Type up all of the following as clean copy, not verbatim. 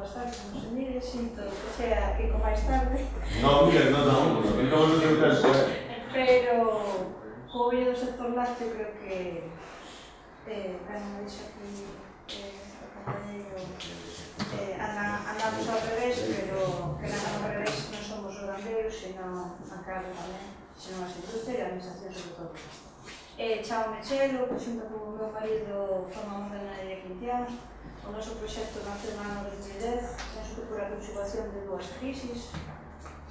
boas tardes, non se mire, sinto que sea que con máis tarde. Non, mire, non, ficamos no seu tempo, Pero, co ollo do sector lácteo, creo que, me dixo aquí o compañeiro, andamos ao revés, pero que non ao revés non somos os gandeiros, senón a carne tamén, senón as industrias e a administración sobre todo. Chamo Chelo, xunto con o meu marido formamos a ganadería Quintián. O noso proxecto nace no ano 2010, penso que por a conjugación de dúas crisis.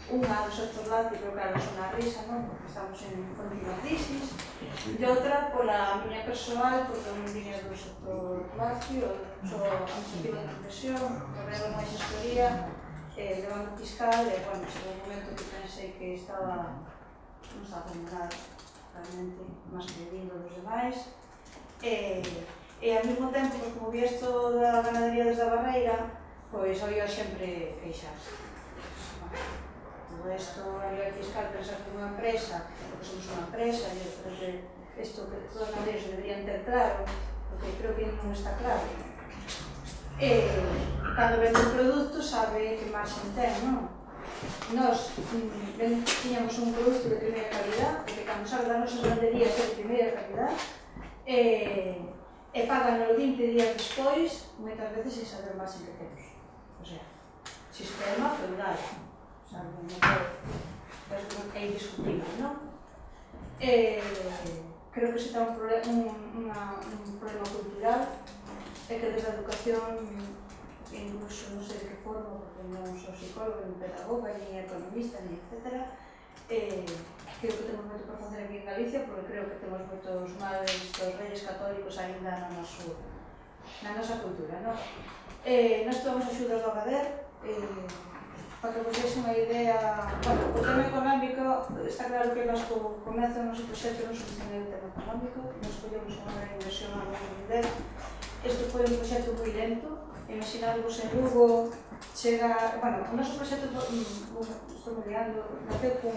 Unha do sector lácteo, pero claro, son a risa, non? Porque estamos en continua crisis. E outra, pola miña persoal, porque non vine do sector lácteo, sou administrativa de profesión, traballo na gestoría, de banco fiscal, e, bueno, chegou un momento que pensei que non estaba terminada, realmente, máis que vindo dos demais. E ao mesmo tempo, como vi isto da ganadería desde a barreira, pois oía sempre queixarse. Todo isto a nivel fiscal, pensar que unha empresa, porque somos unha empresa, e eu creo que isto que todos os gandeiros deberían ter claro, porque creo que non está claro. Cando vende un produto sabe que marxen ten, non? Nós tiñamos un produto de primeira calidad, porque cando sabe da nosa ganadería que é de primeira calidad, e pagan 20 días despois, moitas veces sen saber máis que temos. O sea, sistema feudal, sabe, non é indiscutible, non? Creo que se está un problema cultural, e que desde a educación, incluso non sei de que forma, porque non sou psicóloga, ni pedagoga, ni economista, ni etc. Creo que temos moito por facer aquí en Galicia, porque creo que temos moitos males dos reyes católicos aínda na nosa cultura, non? Nós tomamos axudas do AGADER, para que vos deixe unha idea. Bueno, o tema económico, está claro que nós co comezo o noso proxecto non solucionei o tema económico, nos collemos unha gran inversión ao longo do día. Isto foi un proxecto moi lento, imaginadvos en Lugo, chega, bueno, o noso proxecto, estou me liando, naceu con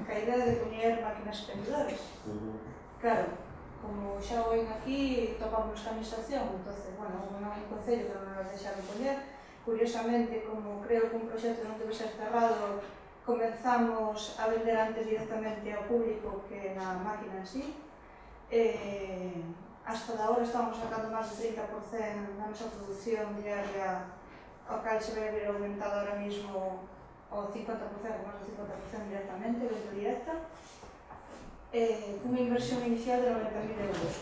a idea de poñer máquinas expendedoras. Claro, como xa o ven aquí, topamos a administración, entonces, bueno, non hai un concello que non nos deixaron poñer. Curiosamente, como creo que un proxecto non debe ser cerrado, comenzamos a vender antes directamente ao público que na máquina en sí. Hasta da hora estamos sacando máis de 30% na nosa produción diaria, ao cal se vai ver aumentado ahora mismo o 50%, máis de 50% directamente, venta directa, cunha inversión inicial de 90.000 euros.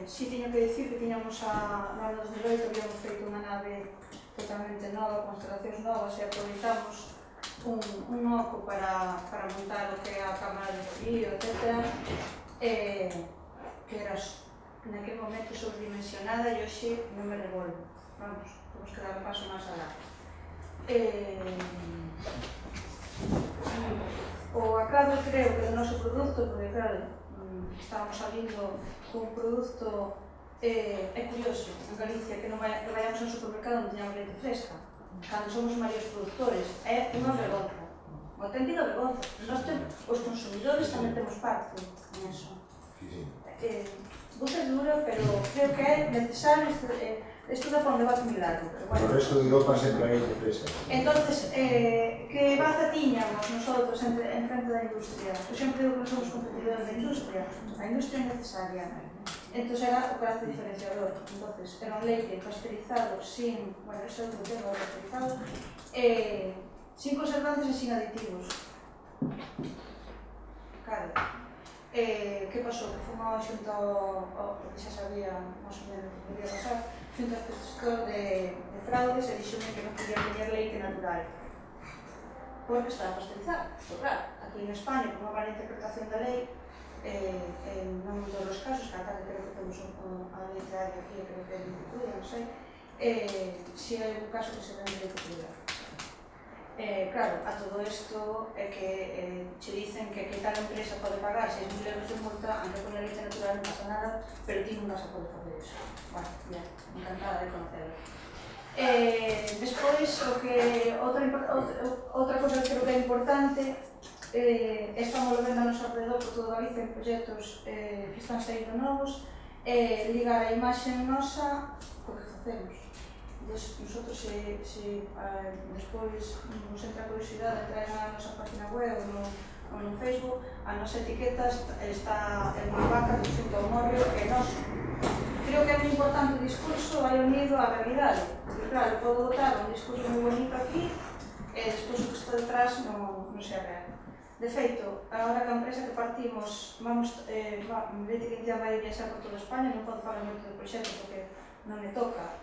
Si tiño que dicir que tiñamos no ano 2008 habíamos feito unha nave totalmente nova, con instalacións novas, e aproveitamos un oco para montar o que é a cámara de frío, etc. Que era naquele momento sobredimensionada e hoxe non me revolvo. Vamos, temos que dar un paso máis alá. O aclaro creo que do noso produto, porque claro, estamos salindo con un produto, é curioso, en Galicia, que vayamos ao supermercado non teñamos leite fresca, cando somos maiores produtores, é unha vergonza, unha auténtica vergonza. Os consumidores tamén temos parte en eso. Voce duro, pero creo que é necesario. Isto dá para un debate moi largo. O resto de Europa sempre hai leite fresca. Entonces, que baza tiñamos nosotros en frente da industria? Eu sempre digo que non somos competidores da industria. A industria é necesaria. Entón era o carácter diferenciador. Entonces, era un leite pasteurizado sin, bueno, eso é o tema pasteurizado, sin conservantes e sin aditivos. Claro. Que pasou? Que fomos xunto ao que xa sabía máis ou menos que podía pasar, xunto ao gestor de fraudes, e dixome que non podía poñer leite natural porque estaba pasteurizado. Claro, aquí en España, con unha mala interpretación da lei, non en todos os casos, que acá creo que temos a leite aquí, creo que é leite cruda, non sei, se hai un caso que se vende leite cruda. Claro, a todo isto é que che dicen que tal empresa pode pagar 6.000 euros de multa, aunque con a leite natural non pasa nada, pero ti non vas a poder facer iso. Bueno, ya, encantada de conocerlo. Despois, outra cosa que creo que é importante, estamos vendo a noso alrededor por todo Galicia en proxectos que están saindo novos, ligar a imaxe nosa co que facemos. nosotros, se despois nos entra a curiosidade de entrar na nosa página web ou no Facebook, a nosa etiqueta está en unha vaca que xunto ao morro e nós. Creo que é moi importante o discurso vai unido á realidade, porque claro, podo botar un discurso moi bonito aquí e despois o que está detrás non se real. De feito, agora que a empresa que partimos, vete que entón vai viaxar por toda España, non podo falar moito do proxecto porque non me toca,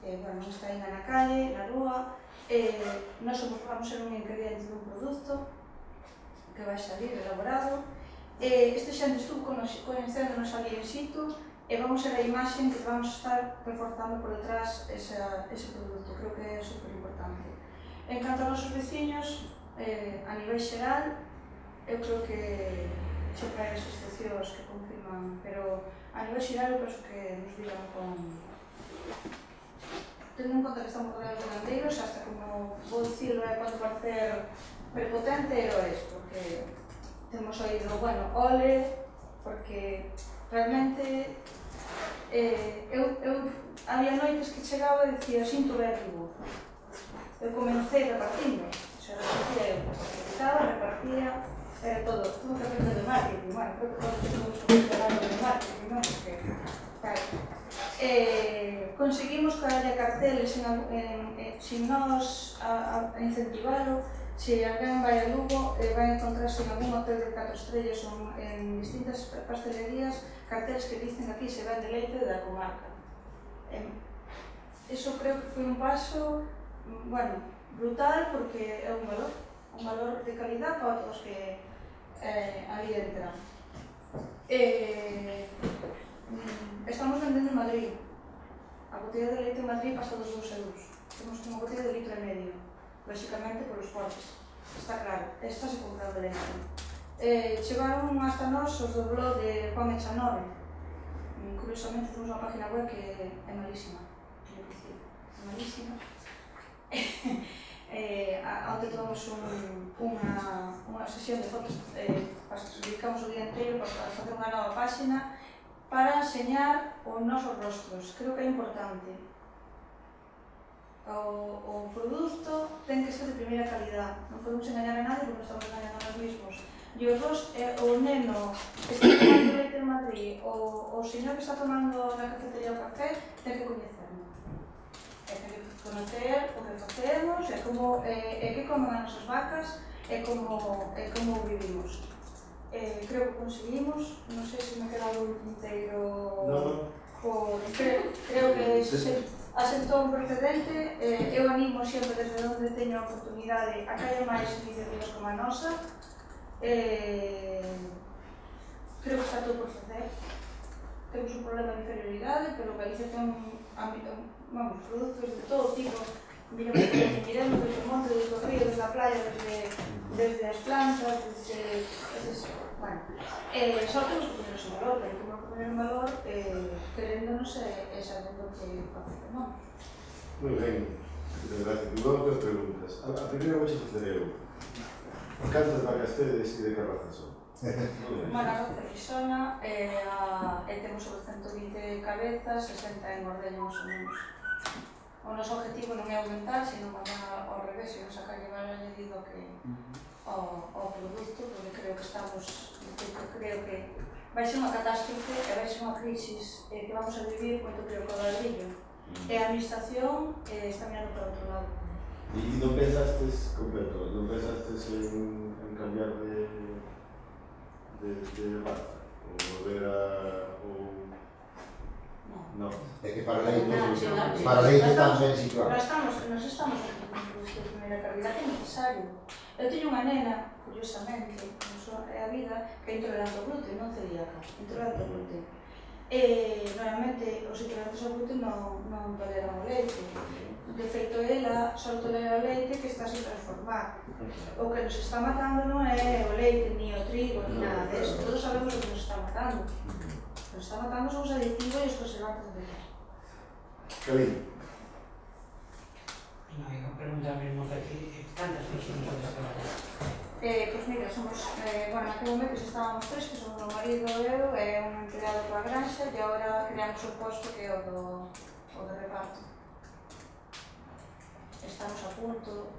bueno, está ainda na calle, na rúa, nós vamos ser un ingrediente dun produto que vai salir elaborado. Este xente estuvo conhecéndonos ali in situ e vamos ser a imaxe que vamos estar reforzando por detrás ese produto, creo que é super importante. En canto aos nosos veciños, a nivel xeral, eu creo que sempre hai as excepcións que confirman, pero a nivel xeral eu penso que nos digan con... Tendo en conta que estamos rodeados de gandeiros, hasta como vou dicirlo, pode parecer prepotente, pero porque temos oído, bueno, ole, porque realmente había noites que chegaba e dicía, sinto vértigo. Eu comecei repartindo, se repartía eu, repartía, era todo que aprender de marketing, bueno, creo que todos temos que aprender de marketing, non? Porque, claro, conseguimos que haya carteles sin nos a incentivalo. Se alguén vai a Lugo, vai encontrarse en algún hotel de 4 estrellas ou en distintas pastelerías carteles que dicen aquí se vende leite da comarca. Iso creo que foi un paso, bueno, brutal, porque é un valor de calidad para todos que ali entran. Estamos vendendo en Madrid. A botella de leite en Madrid pasa dos 2 euros. Temos unha botella de 1,5 litro. Lógicamente polos portes, está claro, esta se compra de leite. Chegaron hasta nós os do blog de Juan Echanove. Curiosamente temos unha página web que é malísima, é malísima. Onde tomamos unha sesión de fotos, dedicamos o día inteiro para facer unha nova página para enseñar os nosos rostros. Creo que é importante. O produto ten que ser de primeira calidad, non podemos engañar a nadie porque estamos engañando a nós mesmos. E os dos, o neno que está tomando leite en Madrid, o señor que está tomando na cafetería o café, ten que coñecernos. Ten que conocer o que facemos, e que comen as nosas vacas, e como vivimos. Creo que conseguimos, non sei se me queda un inteiro... Creo que asentou un precedente. Eu animo sempre desde onde teño a oportunidade a que haya máis iniciativas como a nosa. Creo que está todo por facer. Temos un problema de inferioridade, pero Galicia ten produtos de todo tipo. Miremos desde o monte, desde o río, desde a playa, desde as plantas, bueno, só temos que poner o valor, pero temos que poner o valor queréndonos e sabendo que facemos. Moi ben, gracias. Vamos as preguntas. A primeira vou facer eu. Cantas vacas tedes e de que raza son? Unha raza frisona, temos sobre 120 cabezas, 60 en ordeño máis ou menos. O noso objetivo non é aumentar, sino mandar ao revés, e nos sacar llevar añadido ao produto, porque creo que vai ser unha catástrofe e vai ser unha crisis que vamos a vivir moito peor que o ladrillo. E a administración está mirando para outro lado. E non pensastes, completo, non pensastes en cambiar de raza? Ou volver a... No. É que para leite tamén situado. Nos estamos en productos de primeira calidad, que é necesario. Eu teño unha nena, curiosamente, é a vida, que é intolerante ao gluten, non celíaca, intolerante ao gluten. Normalmente os intolerantes ao gluten non toleran o leite. De feito, ela só tolera o leite que está sin transformar. O que nos está matando non é o leite, ni o trigo, ni nada deso. Todos sabemos o que nos está matando. Nos está matando son os aditivos e os conservantes de vida. Calín. Non, eu preguntar mesmo que cantas persoas son as traballas? Pois mira, somos, bueno, naquele momento estábamos 3, que somos o marido e eu, un empleado coa granxa, e agora creamos o posto que é o do reparto. estamos a punto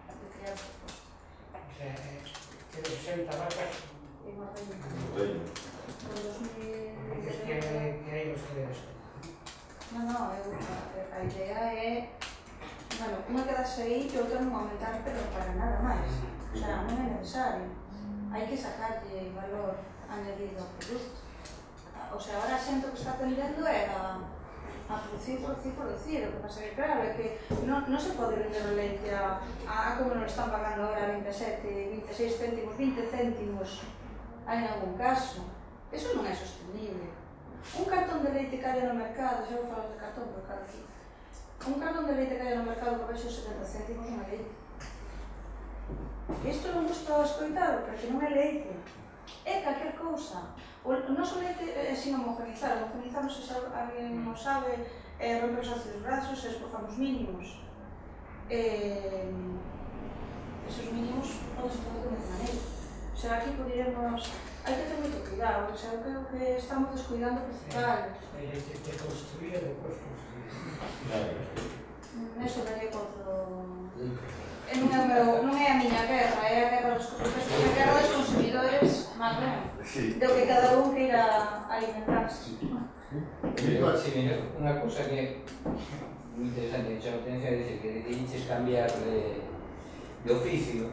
de crear proposta. O sea, que 60 vacas, En Ordeño. Con 2000... que hai os que debes. Non, a idea é... Bueno, unha quedase aí e outra non aumentar, pero para nada máis. O sea, non é necesario. Hai que sacarlle valor añadido ao produto. O sea, ahora a xente que está tendendo é a producir por decir. O que pasa que, claro, é que non se pode vender o leite a como nos están pagando ahora 27, 26 céntimos, 20 céntimos en algún caso. Eso non é sostenible. Un cartón de leite que haya no mercado, xa vou falar de cartón, porque claro, aquí un cartón de leite que haya no mercado que baixo 70 céntimos non é leite. Isto non gusta escoitado, porque non é leite. É calquer cousa. O noso leite é sin homogenizar. Homogenizamos, se alguén non sabe, romper os ácidos grasos e esforzamos mínimos. Esos mínimos non se facer de outra maneira. O sea, aquí podiremos... Hai que ter moito cuidado, o sea, eu creo que estamos descuidando o principal. Hai leite que construir e depois construir. Eso daría outro... Non é a miña guerra, é a guerra dos consumidores, é a guerra dos consumidores, máis ben, do que cada un que ir a alimentarse. Unha cousa que é moi interesante, que chama a atención, é dicir, que decidiches cambiar de oficio,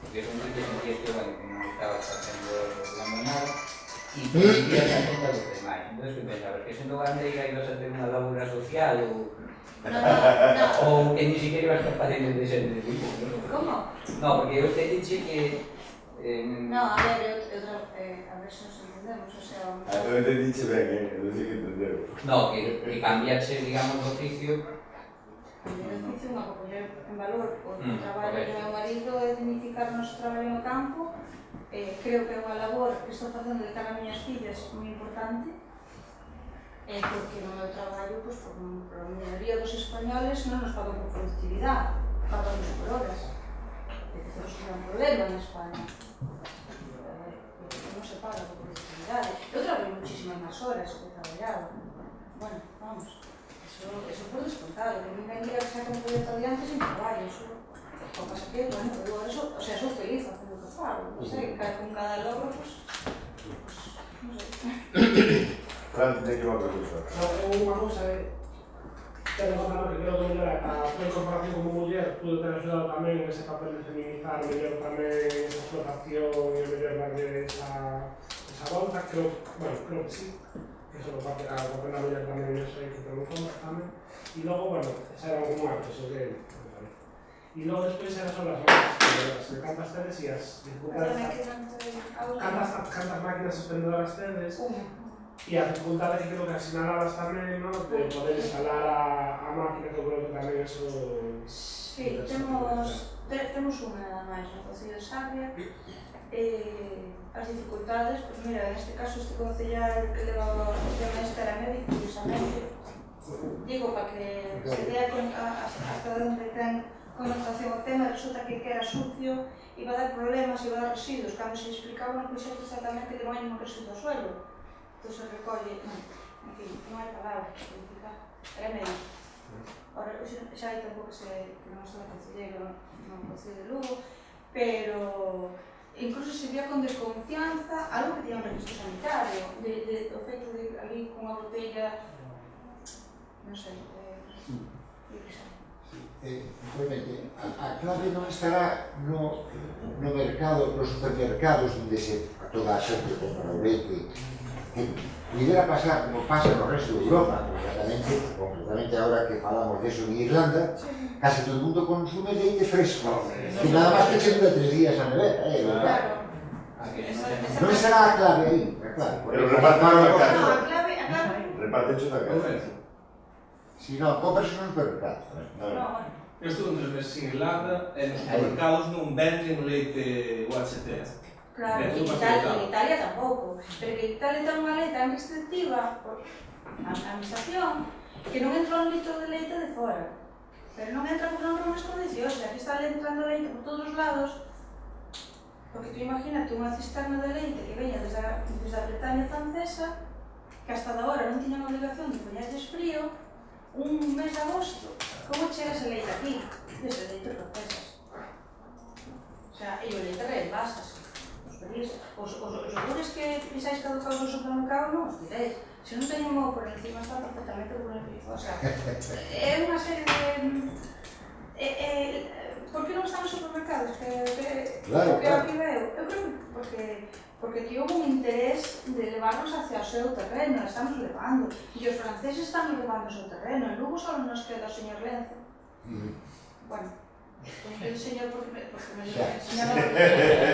porque son que sentías que, bueno, que non estabas facendo la monada, e que vivías a conta dos demais. Entón, que pensabas, que sendo gandeira ibas a ter unha labura social ou que ni siquiera ibas capaz de ser de tipo, non? Como? No, porque eu te dixe que... No, a ver se nos entendemos, o sea... Non entendiche ben, non sei que entendeu. No, que cambiaxe, digamos, de oficio. Cambiar de oficio, unha que poñer en valor o traballo do meu marido é dignificar o noso traballo no campo. Creo que é unha labor que estou facendo de cara a miñas fillas moi importante, porque no meu traballo, por a maioría dos españoles non nos pagan por productividade, pagamos por horas. Temos un problema en España, porque non se paga por productividade. Eu traballo muchísimas máis horas que he traballado. Bueno, vamos, eso por descontado, que ninguén diga que saca un proyecto adiante sin traballo, eso... O pasa que, bueno, eu eso, o sea, sou feliz facendo o que fago, non sei, con cada logro, pues, non sei. Fran, ten que ir a outra cousa. Unha cousa é ter en conta que creo que a tua incorporación como muller pudo ter axudado tamén ese papel de feminizar mellor tamén esa explotación e mellor darlle esa volta, creo que sí, que eso o papel da muller tamén eu sei que ten un conta tamén, e logo, bueno, esa era como unha cousa que e logo despois era sobre as máquinas expendedoras, de cantas tedes e as dificultades... Cantas máquinas expendedoras tedes e as dificultades que creo que asinaladas tamén, ¿no? De poder instalar a máquina, que eu creo que tamén eso... Sí, temos unha máis no Concello de Sarria. As dificultades, pois mira, neste caso este concellar que leva o tema este era médico, precisamente. Digo, para que se dea hasta onde ten connotación o tema, resulta que era sucio, iba a dar problemas, iba a dar residuos. Cando se explicaba no proxecto exactamente que non hai ningún residuo ao suelo. Entón se recolle, en fin, non hai palabra para significar. Era médico. Ora, xa hai tempo que non estou concelleiro no Concello de Lugo, pero incluso se vía con desconfianza algo que tiña un registro sanitario, o feito de ali con unha botella, non sei, a clave non estará no mercado, nos supermercados onde toda a xente compra o leite, que pudera pasar como pasa no resto de Europa, concretamente agora que falamos deso en Irlanda, casi todo o mundo consume leite fresco, que nada máis que se dura 3 días a nevera, claro. Non estará a clave aí, claro. Pero repartan na casa. No, a clave... Reparten xo na casa. Si non, compras no supermercado. Eu estuve 3 meses en Irlanda e nos supermercados non venden leite UHT. Claro, en Italia tampouco, pero que Italia ten unha lei tan restrictiva por a administración que non entra un litro de leite de fora, pero non entra porque non ten unhas condicións, aquí está entrando leite por todos os lados, porque tú imagínate unha cisterna de leite que veña desde a Bretaña francesa, que hasta agora non tiñan obligación de poñerlles frío, un mes de agosto, como chegas a leite aquí? Desde leite francesas. O sea, e o leite reembasas. Os yogures que pensáis caducados no supermercado non os diréis. Se non teñen modo por encima está perfectamente purificado. O sea, é unha serie de... Por que non están nos supermercados? Claro, claro. Eu creo que porque que houve un interés de levarnos hacia o seu terreno, estamos levando. E os franceses están levando o seu terreno. En Lugo só nos queda o señor Lenzo. Bueno, el señor porque me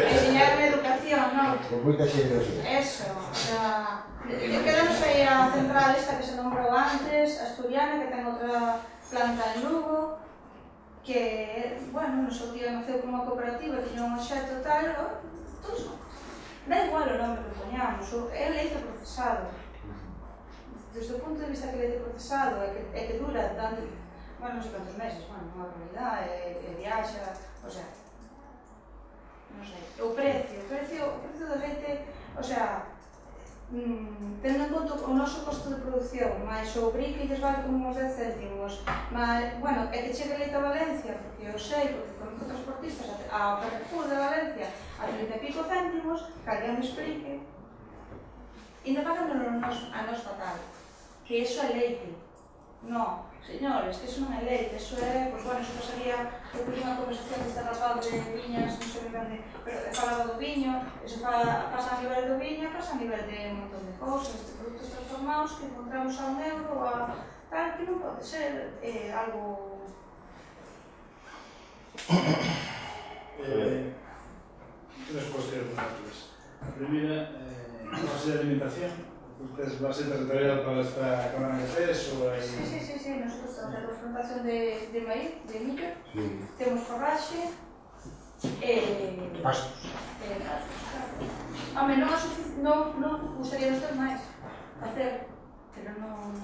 enseñaron educación, non? Con moita xenerosidade. Eso, o sea, quedamos aí a central esta que se nombrou antes, Asturiana, que ten outra planta en Lugo, que, bueno, no seu día naceu como unha cooperativa, tiña un obxecto tal, todo iso. Da igual o nome que poñamos, é leite procesado. Desde o punto de vista que leite procesado é que dura tanto, bueno, non sei quantos meses, bueno, unha realidade, é viaxa, o sea, non sei. O precio do leite, o sea, tendo en conta o noso costo de produción, máis o brie que lles vale como uns 10 céntimos, máis, bueno, é que chegue leite a Valencia, porque eu sei, porque conozco transportistas ao Carrefour de Valencia a 30 e pico céntimos, que alguén me explique, e non pagando a nos fatal, que iso é leite. Non, señores, que iso non é leite, iso é, pois, bueno, iso pasaría, eu puse unha conversación deste rapaz de viñas, non sei ben, pero falaba do viño, iso pasa a nivel do viño, pasa a nivel de un montón de cousas, de produtos transformados que encontramos a €1 ou a tal, que non pode ser algo... Tres cuestiones rápidas. La primera, base de alimentación. ¿Ustedes base territorial para esta cámara de acceso? Sí, nosotros estamos en confrontación de maíz, de millo, tenemos forraxe, Pastos. Home, non gustaríamos ter máis, facer, pero non...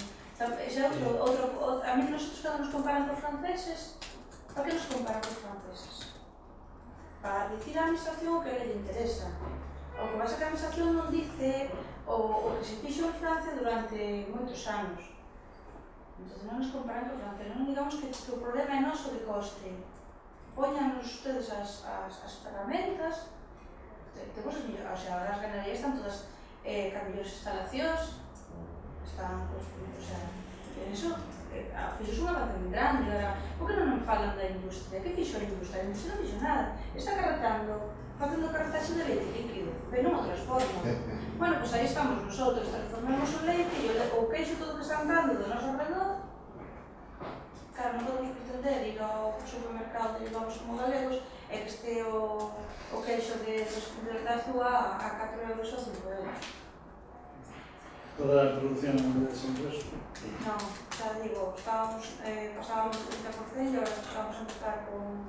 Ese outro, a mí nosotros cando nos comparan cos franceses, para que nos comparan cos franceses? Para dicir a administración o que lle interesa. O que pasa que a administración non dice o que se fixo en Francia durante moitos anos. Entón non nos comparan con Francia, non digamos que o problema é noso de coste. Poñanos ustedes as ferramentas, temos as millores, o sea, as ganaderías están todas con millores instalacións, están, o sea, en iso, fixos unha avance moi grande, agora, por que non falan da industria? Que fixo a industria? A industria non fixo nada, está carretando, facendo carretaxe de leite líquido, pero non o transforma. Bueno, pois aí estamos nosotros, transformamos o leite e o queixo todo que están dando do noso alrededor. Claro, non podemos pretender ir ao supermercado e vamos como galegos e que este o queixo de Tazu a 4 euros ou 5 euros. ¿Toda la producción de desempleo? Non, xa digo, pasábamos o 30% e agora vamos a empezar con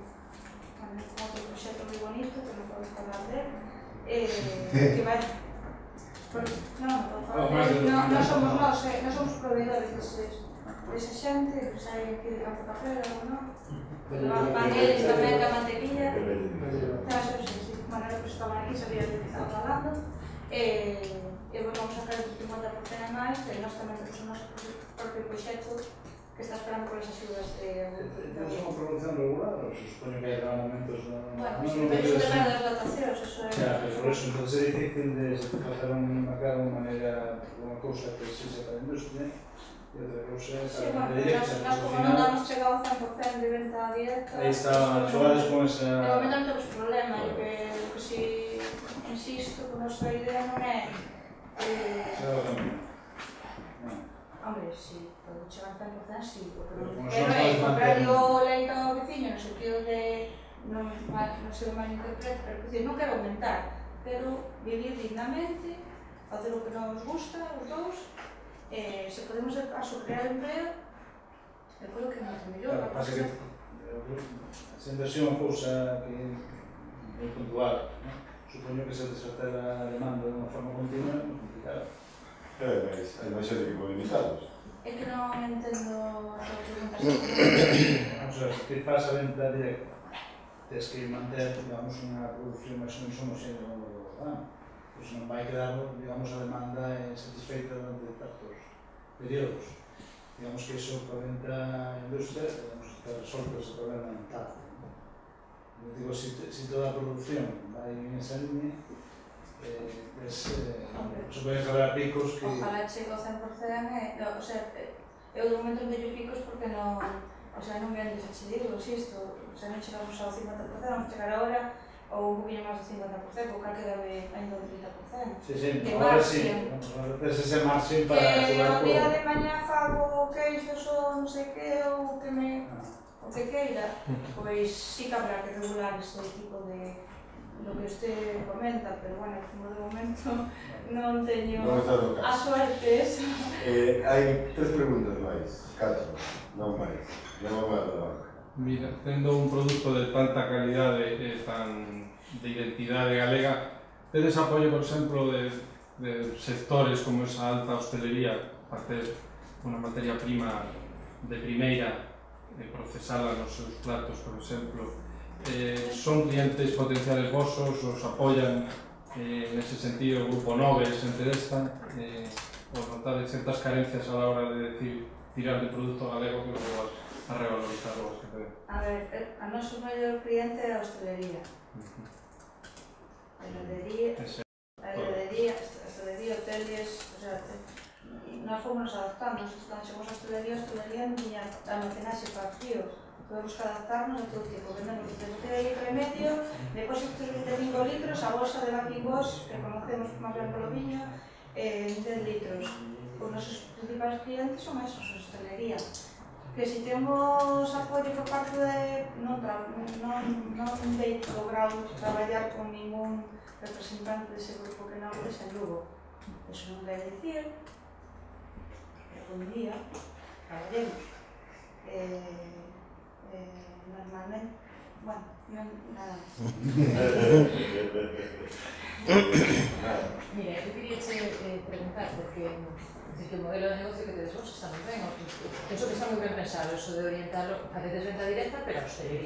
outro proxecto moi bonito, que non podemos falar dele, que vai... Non somos nós proveedores desa xente, que sai aquí de Campo Café, non? Van eles tamén da mantequilla, bueno, era que estaban aquí, sabían de que estaban falando, e vamos a sacar o 50% máis, e nós tamén temos o noso propio proxecto que está esperando por esas axudas de... ¿Es unha produción regular ou se supone que hai momentos... Bueno, pero iso depende das dotacións, eso é... Claro, por eso, entonces é difícil de facer un mercado de unha maneira, unha cousa que sexa para a industria, e outra cousa é para a directa. Nós como non damos chegado ao 100% de venta directa... Aí está, xogades con esa... De momento non temos problema, o que si insisto, que a nosa idea non é... Hombre, si, pode chegar a 100%, si, porque non é comprar o leite ao veciño no sentido de non se o malinterprete, pero non quero aumentar, pero vivir dignamente, facer o que nos gusta, os dous, se podemos de paso crear empleo, é polo que nos mellor. Pasa que a inversión é unha cousa que é moi puntual, supoño que se desatar a demanda de unha forma continua é moi complicado. Hai máis xente que poden limitados. É que non entendo a súa pregunta. O sea, se ti faz a venta directa, tens que manter, digamos, unha produción máis ou menos homogénea ao longo do ano. Non vai quedar, digamos, a demanda satisfeita durante certos períodos. digamos que iso para dentro da industria, digamos que resolve ese problema en tarde. Digo, si toda a producción vai en esa línea, se pode haber picos que... Ojalá chegue ao 100%, o sea, eu de momento non teño picos porque non, o sea, non me andes a che digo, isto, o sea, non chegamos ao 50%, vamos chegar agora ou un poquinho máis do 50%, porque quedame ainda do 30%. Sí, agora sí, tes ese marxen para... Que o día de mañá fago queixos ou non sei que, ou que me... o que queira, pois sí que habrá que regular este tipo de lo que usted comenta, pero bueno, como de momento non teño a suerte esa. Hai 3 preguntas máis, 4, non máis. Non máis da banca. Mira, tendo un produto de tanta calidade e tan de identidade galega, tedes apoio, por exemplo, de sectores como esa alta hostelería para ter unha materia prima de primeira e procesala nos seus platos, por exemplo? Son clientes potenciales vosos, os apoian nese sentido o Grupo Nove, se interesa, ou notades certas carencias a la hora de decir tirar de produto galego que vos a revalorizar o que te... A ver, a noso maior cliente é a hostelería. A hostelería, hoteles, o sea, nós fomos adaptando, cando chegamos a hostelería non tiña almacenaxe para frío. Podemos adaptarnos a todo tipo, vendemos de botella de litro e medio, depósitos de 25 litros, a bolsa de Baking Boss, que conocemos máis ben polo viño, 10 litros. Os nosos principais clientes son esos, a hostelería. Que si temos apoio por parte de... non dei logrado traballar con ningún representante dese grupo que non é Lugo. Eso non quere dicir que algún día traballemos. Normalmente, bueno, nada más. Mira, eu queria preguntar, porque o modelo de negocio que tedes vos está moi ben, penso que está moi ben pensado, eso de orientarlo, facedes venta directa, pero a hostelería.